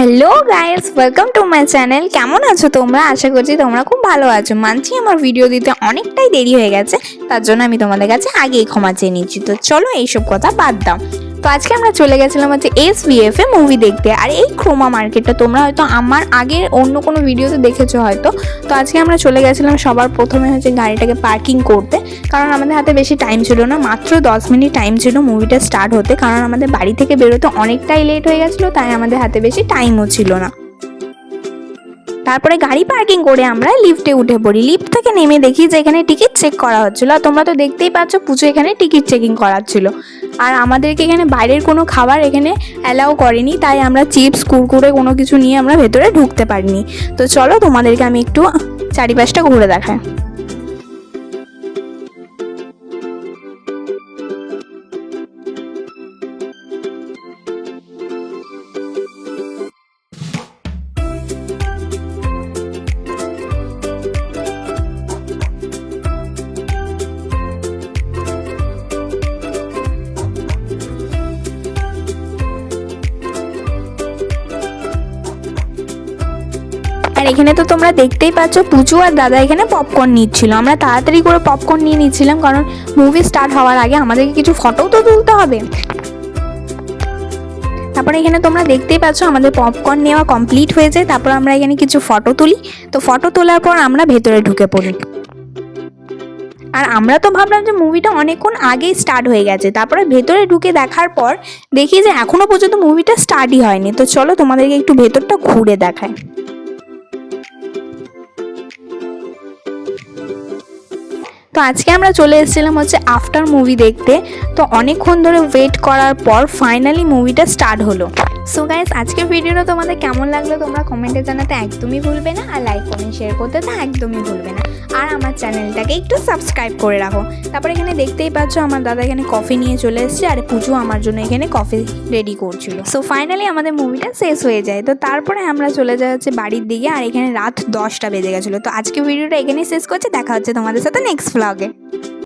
Hello guys, welcome to my channel. কেমন আছো তোমরা? আশা করছি তোমরা খুব ভালো আছো। মানছি আমার ভিডিও দিতে অনেকটাই দেরি হয়ে গেছে, তার জন্য আমি তোমাদের কাছে আগেই ক্ষমা চেয়ে নিচ্ছি। তো চলো এইসব কথা বাদ দাও। তো আজকে আমরা চলে গেছিলাম হচ্ছে SVF এ মুভি দেখতে। আর এই ক্রোমা মার্কেটটা তোমরা হয়তো আমার আগের অন্য কোনো ভিডিওতে দেখেছো হয়তো। তো আজকে আমরা চলে গেছিলাম সবার প্রথমে হচ্ছে গাড়িটাকে পার্কিং করতে, কারণ আমাদের হাতে বেশি টাইম ছিল না, মাত্র 10 মিনিট টাইম ছিল মুভিটা স্টার্ট হতে। কারণ আমাদের বাড়ি থেকে বেরোতে অনেকটাই লেট হয়ে গেছিলো, তাই আমাদের হাতে বেশি টাইমও ছিল না। তারপরে গাড়ি পার্কিং করে আমরা লিফটে উঠে পড়ি। লিফট থেকে নেমে দেখি যে এখানে টিকিট চেক করা হচ্ছিলো। আর তোমরা তো দেখতেই পাচ্ছ পুজো এখানে টিকিট চেকিং করাচ্ছিল। আর আমাদেরকে এখানে বাইরের কোনো খাবার এখানে অ্যালাউ করেনি, তাই আমরা চিপস কুরকুরে কোনো কিছু নিয়ে আমরা ভেতরে ঢুকতে পারিনি। তো চলো তোমাদেরকে আমি একটু চারিপাশটা ঘুরে দেখাই। আর এখানে তো তোমরা দেখতেই পাচ্ছ পুচু আর দাদা এখানে পপকর্ন নিচ্ছিল। আমরা তাড়াতাড়ি করে পপকর্ন নিয়ে নিচ্ছিলাম, কারণ মুভি স্টার্ট হওয়ার আগে আমাদেরকে কিছু ফটোও তো তুলতে হবে। তারপরে এখানে তোমরা দেখতেই পাচ্ছ আমাদের পপকর্ন নেওয়া কমপ্লিট হয়ে যায়। তারপর আমরা এখানে কিছু ফটো তুলি। তো ফটো তোলার পর আমরা ভেতরে ঢুকে পড়ি। আর আমরা তো ভাবলাম যে মুভিটা অনেকক্ষণ আগেই স্টার্ট হয়ে গেছে। তারপরে ভেতরে ঢুকে দেখার পর দেখি যে এখনো পর্যন্ত মুভিটা স্টার্টই হয়নি। তো চলো তোমাদেরকে একটু ভেতরটা ঘুরে দেখাই। তো আজকে আমরা চলে এসেছিলাম হচ্ছে আফটার মুভি দেখতে। তো অনেকক্ষণ ধরে ওয়েট করার পর ফাইনালি মুভিটা স্টার্ট হলো। সো গাইস, আজকের ভিডিওটা তোমাদের কেমন লাগলো তোমরা কমেন্টে জানাতে একদমই ভুলবে না। আর লাইক কমেন্ট শেয়ার করতে তো একদমই ভুলবে না। আর আমার চ্যানেলটাকে একটু সাবস্ক্রাইব করে রাখো। তারপরে এখানে দেখতেই পাচ্ছ আমার দাদা এখানে কফি নিয়ে চলে এসেছে, আর পুজো আমার জন্য এখানে কফি রেডি করছিল। সো ফাইনালি আমাদের মুভিটা শেষ হয়ে যায়। তো তারপরে আমরা চলে যাই হচ্ছে বাড়ির দিকে। আর এখানে রাত 10টা বেজে গেছিলো। তো আজকে ভিডিওটা এখানেই শেষ করছি। দেখা হচ্ছে তোমাদের সাথে নেক্সট ব্লগে।